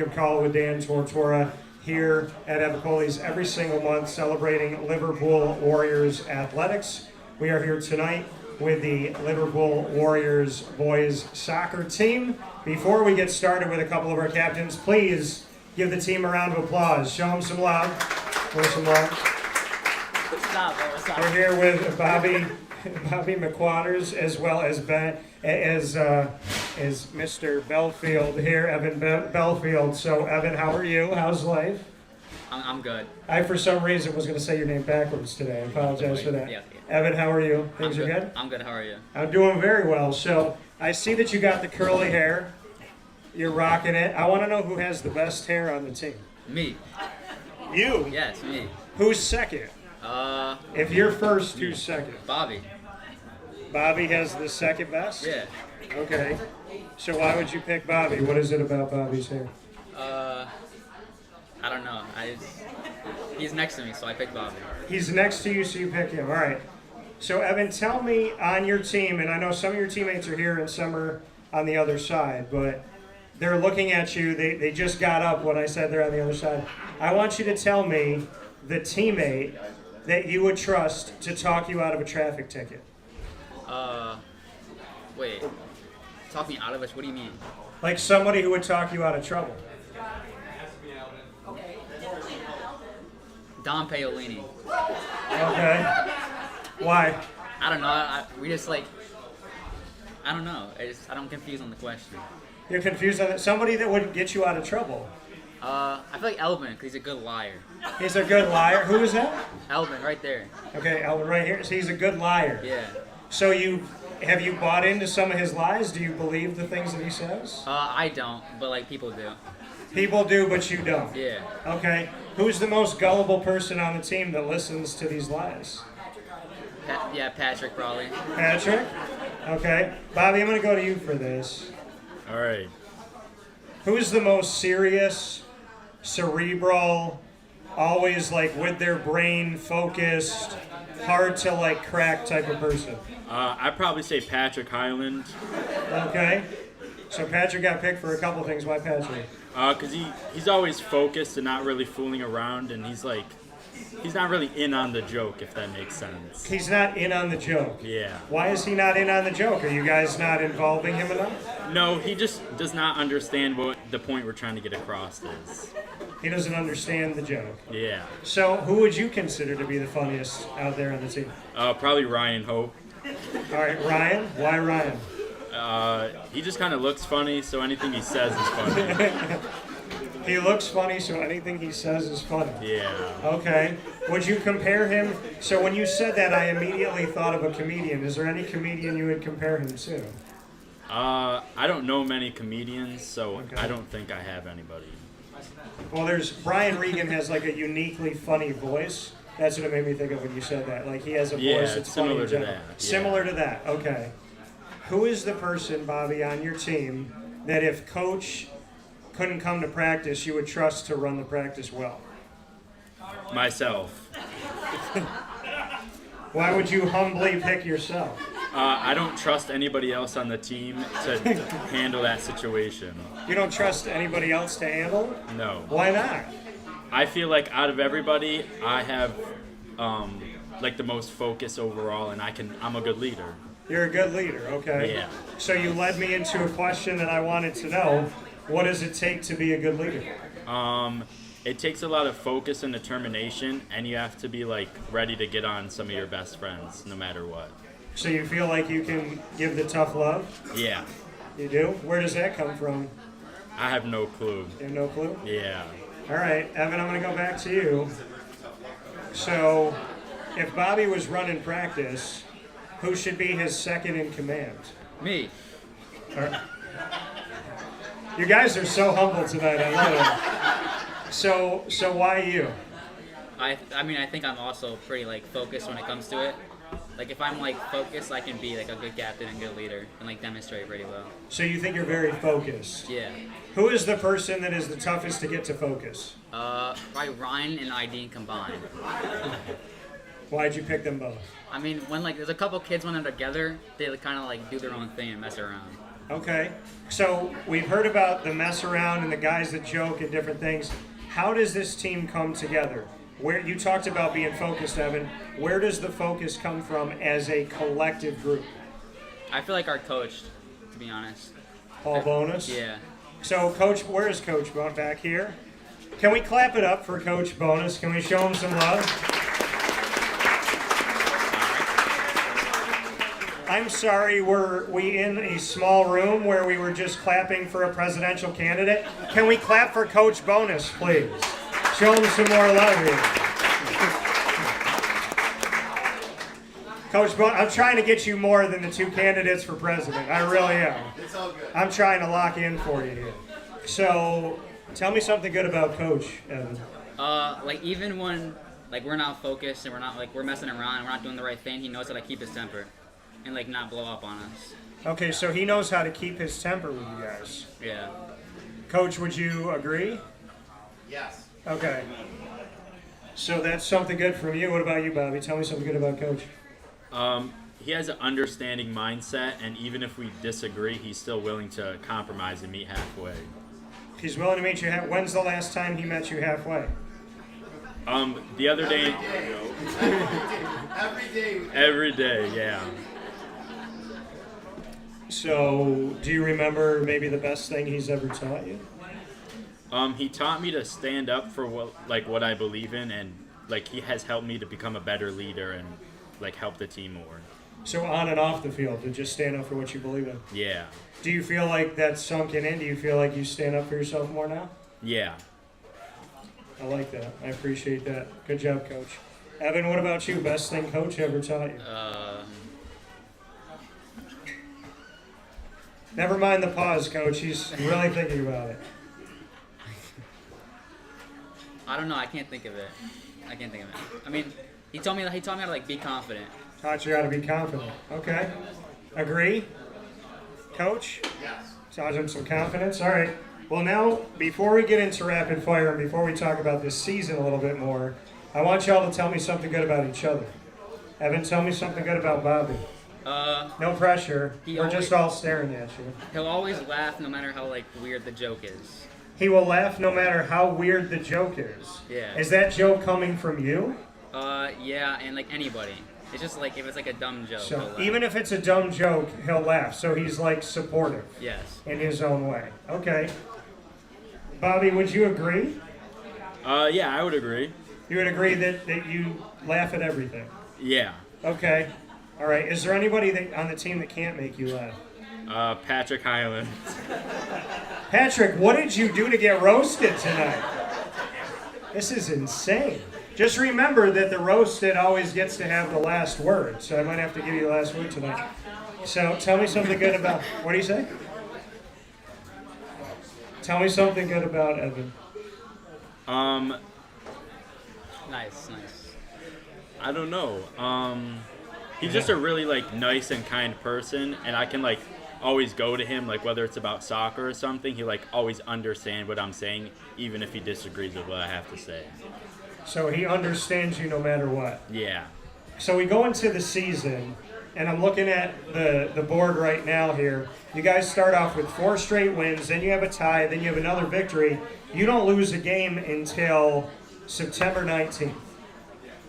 Call with Dan Tortora here at Avicolli's every single month celebrating Liverpool Warriors athletics. We are here tonight with the Liverpool Warriors Boys Soccer team. Before we get started with a couple of our captains, please give the team a round of applause. Show them some love. Show some love. What's up? We're here with Bobby McQuatters as well as Mr. Belfield here, Evan Belfield. So, Evan, how are you? How's life? I'm good. I, for some reason, was going to say your name backwards today. I apologize for that. Yeah. Evan, how are you? Things are good? I'm good. How are you? I'm doing very well. So, I see that you got the curly hair. You're rocking it. I want to know who has the best hair on the team. Me. You? Yes, me. Who's second? If you're first, who's second? Bobby. Bobby has the second best? Yeah. Okay. So why would you pick Bobby? What is it about Bobby's hair? I don't know. He's next to me, so I picked Bobby. He's next to you, so you pick him. All right. So, Evan, tell me on your team, and I know some of your teammates are here and some are on the other side, but they're looking at you. They just got up when I said they're on the other side. I want you to tell me the teammate that you would trust to talk you out of a traffic ticket. Wait. Talk me out of it? What do you mean? Like somebody who would talk you out of trouble. Don Paolini. Okay. Why? I don't know. We just I don't know. I'm confused on the question. You're confused on it? Somebody that would get you out of trouble. I feel like Elvin, because he's a good liar. He's a good liar? Who is that? Elvin, right there. Okay, Elvin right here. So he's a good liar. Yeah. So have you bought into some of his lies? Do you believe the things that he says? I don't, but people do. People do, but you don't? Yeah. Okay. Who's the most gullible person on the team that listens to these lies? Patrick probably. Patrick? Okay. Bobby, I'm going to go to you for this. All right. Who's the most serious, cerebral, always with their brain focused, hard to crack type of person? I'd probably say Patrick Highland. Okay. So Patrick got picked for a couple things. Why Patrick? Because he's always focused and not really fooling around, and he's not really in on the joke, if that makes sense. He's not in on the joke? Yeah. Why is he not in on the joke? Are you guys not involving him enough? No, he just does not understand what the point we're trying to get across is. He doesn't understand the joke. Yeah. So who would you consider to be the funniest out there on the team? Probably Ryan Hope. All right, Ryan? Why Ryan? He just kind of looks funny, so anything he says is funny. He looks funny, so anything he says is funny. Yeah. Okay. Would you compare him? So when you said that, I immediately thought of a comedian. Is there any comedian you would compare him to? I don't know many comedians, so Okay. I don't think I have anybody. Well, Brian Regan has a uniquely funny voice. That's what it made me think of when you said that. He has a voice that's funny similar in to general. that. Yeah. Similar to that. Okay. Who is the person, Bobby, on your team that if coach couldn't come to practice, you would trust to run the practice well? Myself. Why would you humbly pick yourself? I don't trust anybody else on the team to handle that situation. You don't trust anybody else to handle it? No. Why not? I feel like out of everybody, I have the most focus overall, and I'm a good leader. You're a good leader, okay. Yeah. So you led me into a question that I wanted to know. What does it take to be a good leader? It takes a lot of focus and determination, and you have to be ready to get on some of your best friends, no matter what. So you feel like you can give the tough love? Yeah. You do? Where does that come from? I have no clue. You have no clue? Yeah. All right, Evan, I'm going to go back to you. So if Bobby was running practice, who should be his second in command? Me. All right. You guys are so humble tonight. I love it. So why you? I think I'm also pretty focused when it comes to it. If I'm focused, I can be a good captain and good leader and demonstrate pretty well. So you think you're very focused? Yeah. Who is the person that is the toughest to get to focus? Probably Ryan and Ideen combined. Why'd you pick them both? When there's a couple kids when they're together, they kind of do their own thing and mess around. Okay. So we've heard about the mess around and the guys that joke and different things. How does this team come together? Where you talked about being focused, Evan. Where does the focus come from as a collective group? I feel like our coach, to be honest. Paul Bonus? Yeah. So, Coach, where is Coach Bonus? Back here? Can we clap it up for Coach Bonus? Can we show him some love? I'm sorry, were we in a small room where we were just clapping for a presidential candidate? Can we clap for Coach Bonus, please? Show him some more love here. Coach Bonus, I'm trying to get you more than the 2 candidates for president. I really am. It's all good. I'm trying to lock in for you here. So, tell me something good about Coach, Evan. Like even when like we're not focused and we're not like we're messing around, we're not doing the right thing, he knows how to keep his temper and like not blow up on us. Okay, so he knows how to keep his temper with you guys. Yeah. Coach, would you agree? Yes. Okay. So that's something good from you. What about you, Bobby? Tell me something good about Coach. He has an understanding mindset, and even if we disagree, he's still willing to compromise and meet halfway. He's willing to meet you. When's the last time he met you halfway? The other day, Every day. every day, yeah. So, do you remember maybe the best thing he's ever taught you? He taught me to stand up for what I believe in, and like he has helped me to become a better leader and like help the team more. So on and off the field, to just stand up for what you believe in. Yeah. Do you feel like that's sunken in? Do you feel like you stand up for yourself more now? Yeah. I like that. I appreciate that. Good job, Coach. Evan, what about you? Best thing Coach ever taught you? Never mind the pause, Coach. He's really thinking about it. I don't know. I can't think of it. I mean, he told me how to like be confident. Taught you how to be confident. Okay. Agree? Coach? Yes. Taught him some confidence? All right. Well, now, before we get into rapid fire and before we talk about this season a little bit more, I want y'all to tell me something good about each other. Evan, tell me something good about Bobby. No pressure. We're just all staring at you. He'll always laugh no matter how like weird the joke is. He will laugh no matter how weird the joke is. Yeah. Is that joke coming from you? Yeah, and like anybody. It's just like if it's like a dumb joke. he'll So laugh. even if it's a dumb joke, he'll laugh. So he's like supportive Yes. in his own way. Okay. Bobby, would you agree? Yeah, I would agree. You would agree that you laugh at everything? Yeah. Okay. All right. Is there anybody on the team that can't make you laugh? Patrick Hyland. Patrick, what did you do to get roasted tonight? This is insane. Just remember that the roasted always gets to have the last word, so I might have to give you the last word tonight. So tell me something good about, what do you say? Tell me something good about Evan. Nice. I don't know. He's just a really like nice and kind person, and I can like always go to him, like whether it's about soccer or something. He like always understand what I'm saying, even if he disagrees with what I have to say. So he understands you no matter what. Yeah. So we go into the season, and I'm looking at the board right now here. You guys start off with 4 straight wins, then you have a tie, then you have another victory. You don't lose a game until September 19th.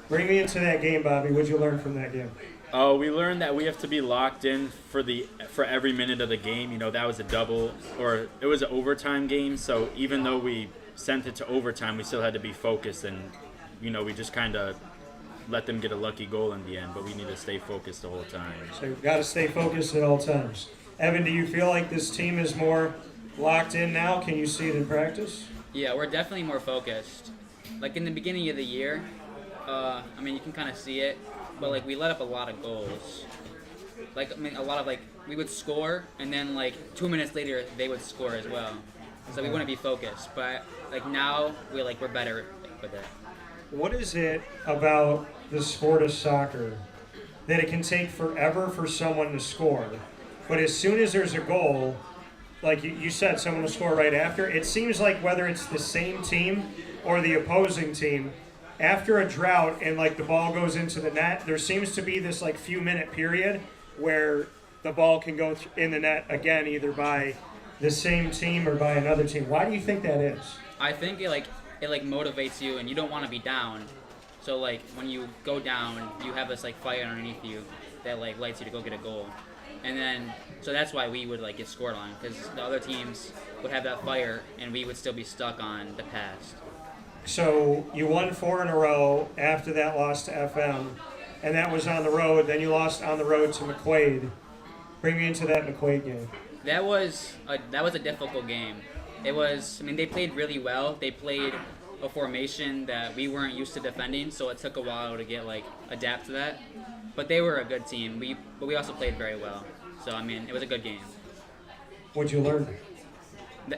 Bring me into that game, Bobby. What'd you learn from that game? We learned that we have to be locked in for every minute of the game. You know, that was a double, or it was an overtime game. So even though we sent it to overtime, we still had to be focused, and you know, we just kind of let them get a lucky goal in the end. But we need to stay focused the whole time. So you've got to stay focused at all times. Evan, do you feel like this team is more locked in now? Can you see it in practice? Yeah, we're definitely more focused. Like in the beginning of the year, I mean, you can kind of see it, but like we let up a lot of goals. Like, I mean, a lot of like, we would score, and then like 2 minutes later, they would score as well. So we wouldn't be focused. But like now, we're better with it. What is it about the sport of soccer that it can take forever for someone to score, but as soon as there's a goal, like you said, someone will score right after? It seems like whether it's the same team or the opposing team, after a drought and like the ball goes into the net, there seems to be this like few minute period where the ball can go in the net again, either by the same team or by another team. Why do you think that is? I think it motivates you, and you don't want to be down. So like when you go down, you have this like fire underneath you that like lights you to go get a goal, and then so that's why we would like get scored on, because the other teams would have that fire, and we would still be stuck on the past. So you won 4 in a row after that loss to FM, and that was on the road. Then you lost on the road to McQuaid. Bring me into that McQuaid game. That was a difficult game. It was. I mean, they played really well. They played a formation that we weren't used to defending, so it took a while to get adapt to that. But they were a good team. But we also played very well. So I mean, it was a good game. What'd you learn?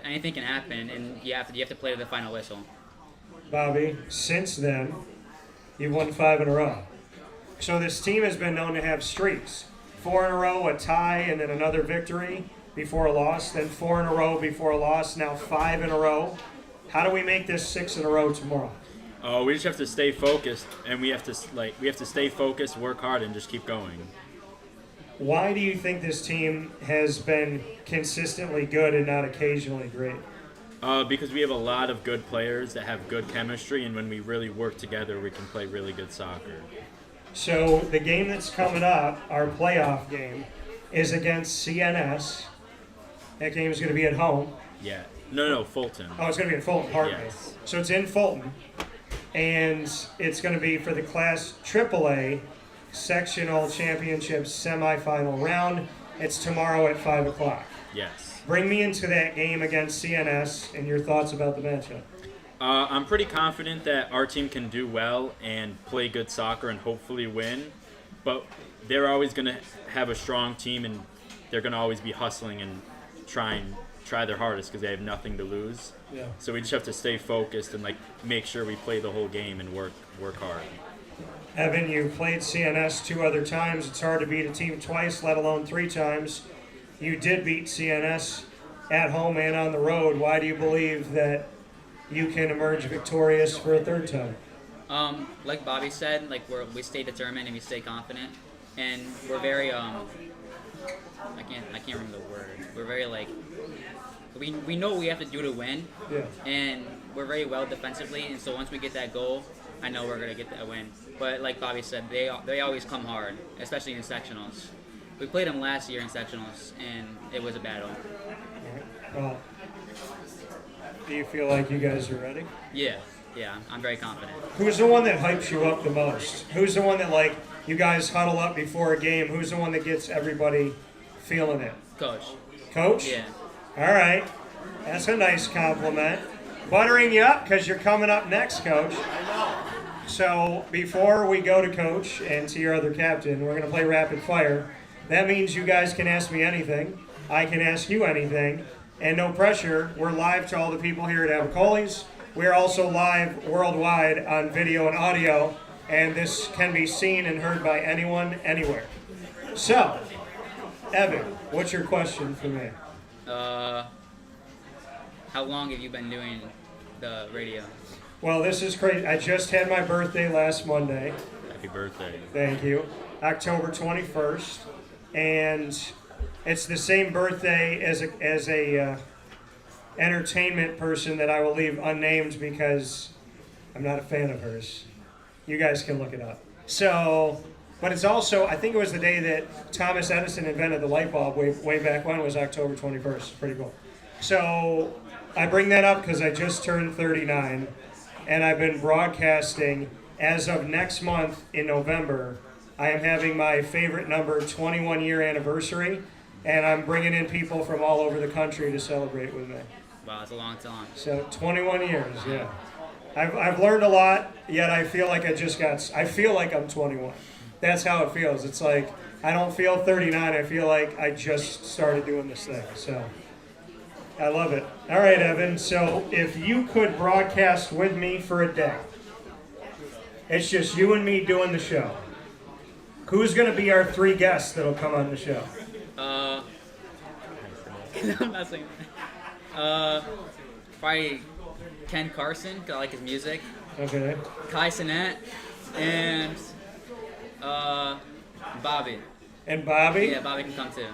Anything can happen, and you have to play to the final whistle. Bobby, since then, you've won 5 in a row. So this team has been known to have streaks. 4 in a row, a tie, and then another victory before a loss. Then 4 in a row before a loss. Now 5 in a row. How do we make this 6 in a row tomorrow? We just have to stay focused, and we have to stay focused, work hard, and just keep going. Why do you think this team has been consistently good and not occasionally great? Because we have a lot of good players that have good chemistry, and when we really work together, we can play really good soccer. So the game that's coming up, our playoff game, is against CNS. That game is going to be at home. Yeah. No, Fulton. Oh, it's going to be in Fulton, pardon me. Yes. So it's in Fulton, and it's going to be for the Class AAA Sectional Championship semifinal round. It's tomorrow at 5 o'clock. Yes. Bring me into that game against CNS and your thoughts about the matchup. I'm pretty confident that our team can do well and play good soccer and hopefully win, but they're always going to have a strong team, and they're going to always be hustling and try their hardest because they have nothing to lose. Yeah. So we just have to stay focused and make sure we play the whole game and work hard. Evan, you played CNS 2 other times. It's hard to beat a team twice, let alone 3 times. You did beat CNS at home and on the road. Why do you believe that you can emerge victorious for a 3rd time? Like Bobby said, we stay determined and we stay confident, and we're very I can't remember the word. We're very we know what we have to do to win. Yeah. And we're very well defensively, and so once we get that goal, I know we're gonna get that win. But like Bobby said, they always come hard, especially in sectionals. We played them last year in sectionals, and it was a battle. Well, do you feel like you guys are ready? Yeah, I'm very confident. Who's the one that hypes you up the most? Who's the one that, you guys huddle up before a game? Who's the one that gets everybody feeling it? Coach. Coach? Yeah. All right. That's a nice compliment. Buttering you up because you're coming up next, Coach. So before we go to Coach and to your other captain, we're going to play rapid fire. That means you guys can ask me anything. I can ask you anything. And no pressure. We're live to all the people here at Avicolli's. We're also live worldwide on video and audio. And this can be seen and heard by anyone, anywhere. So, Evan, what's your question for me? How long have you been doing the radio? Well, this is crazy. I just had my birthday last Monday. Happy birthday. Thank you. October 21st. And it's the same birthday as a entertainment person that I will leave unnamed because I'm not a fan of hers. You guys can look it up. So, but it's also, I think it was the day that Thomas Edison invented the light bulb way back when. It was October 21st. Pretty cool. So I bring that up because I just turned 39, and I've been broadcasting as of next month in November. I am having my favorite number 21-year anniversary, and I'm bringing in people from all over the country to celebrate with me. Wow, that's a long time. So 21 years, yeah. I've learned a lot, yet I feel like I feel like I'm 21. That's how it feels. It's like I don't feel 39. I feel like I just started doing this thing. So I love it. All right, Evan. So if you could broadcast with me for a day, it's just you and me doing the show. Who's going to be our 3 guests that'll come on the show? I'm not saying probably Ken Carson, because I like his music. Okay. Kai Sinet, and Bobby. And Bobby? Yeah, Bobby can come too.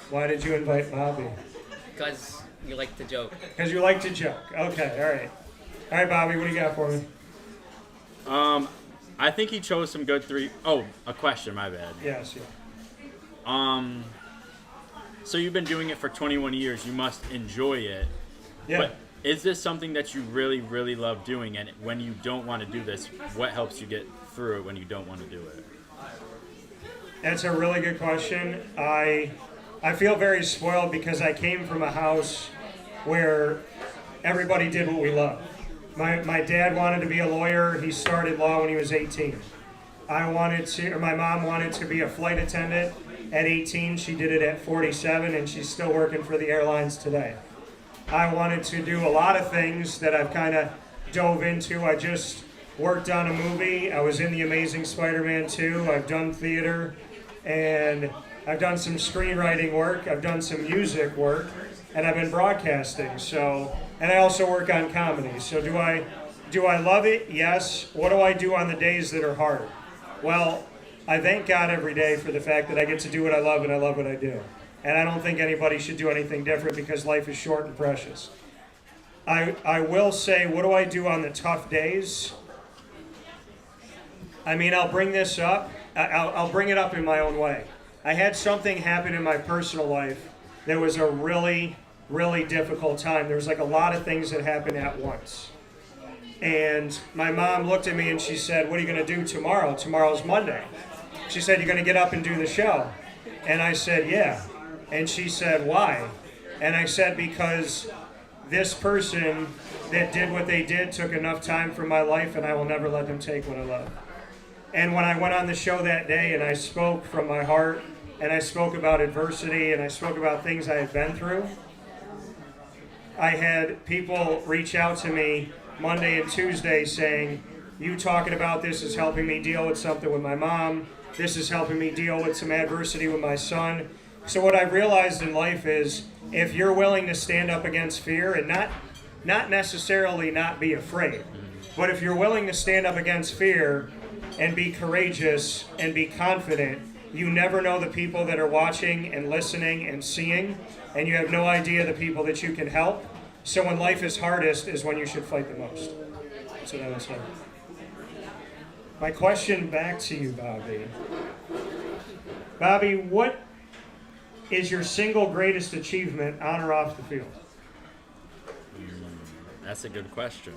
Why did you invite Bobby? Because you like to joke. Because you like to joke. Okay, all right. All right, Bobby, what do you got for me? I think he chose some good three. Oh, a question. My bad. Yes, yeah. So you've been doing it for 21 years. You must enjoy it. Yeah. But is this something that you really, really love doing? And when you don't want to do this, what helps you get through it when you don't want to do it? That's a really good question. I feel very spoiled because I came from a house where everybody did what we loved. My dad wanted to be a lawyer. He started law when he was 18. My mom wanted to be a flight attendant at 18. She did it at 47, and she's still working for the airlines today. I wanted to do a lot of things that I've kind of dove into. I just worked on a movie. I was in The Amazing Spider-Man 2. I've done theater, and I've done some screenwriting work. I've done some music work, and I've been broadcasting. And I also work on comedy. So do I love it? Yes. What do I do on the days that are hard? Well, I thank God every day for the fact that I get to do what I love and I love what I do. And I don't think anybody should do anything different because life is short and precious. I will say, what do I do on the tough days? I mean, I'll bring this up. I'll bring it up in my own way. I had something happen in my personal life that was a really, really difficult time. There was like a lot of things that happened at once. And my mom looked at me and she said, "What are you going to do tomorrow? Tomorrow's Monday." She said, "You're going to get up and do the show." And I said, "Yeah." And she said, "Why?" And I said, "Because this person that did what they did took enough time from my life, and I will never let them take what I love." And when I went on the show that day and I spoke from my heart, and I spoke about adversity, and I spoke about things I had been through, I had people reach out to me Monday and Tuesday saying, "You talking about this is helping me deal with something with my mom. This is helping me deal with some adversity with my son." So what I've realized in life is if you're willing to stand up against fear and not necessarily not be afraid, but if you're willing to stand up against fear and be courageous and be confident, you never know the people that are watching and listening and seeing, and you have no idea the people that you can help. So when life is hardest is when you should fight the most. That's what I would say. My question back to you, Bobby. Bobby, what is your single greatest achievement on or off the field? That's a good question.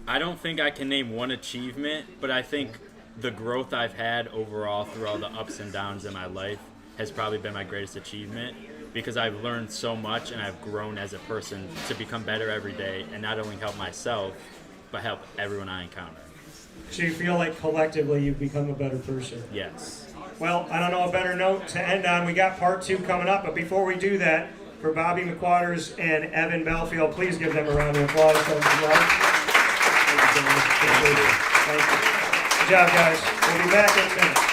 I don't think I can name one achievement, but I think the growth I've had overall through all the ups and downs in my life has probably been my greatest achievement because I've learned so much and I've grown as a person to become better every day and not only help myself, but help everyone I encounter. So you feel like collectively you've become a better person? Yes. Well, I don't know a better note to end on. We got part 2 coming up, but before we do that, for Bobby McQuatters and Evan Belfield, please give them a round of applause. Thank you. Good job, guys. We'll be back in a minute.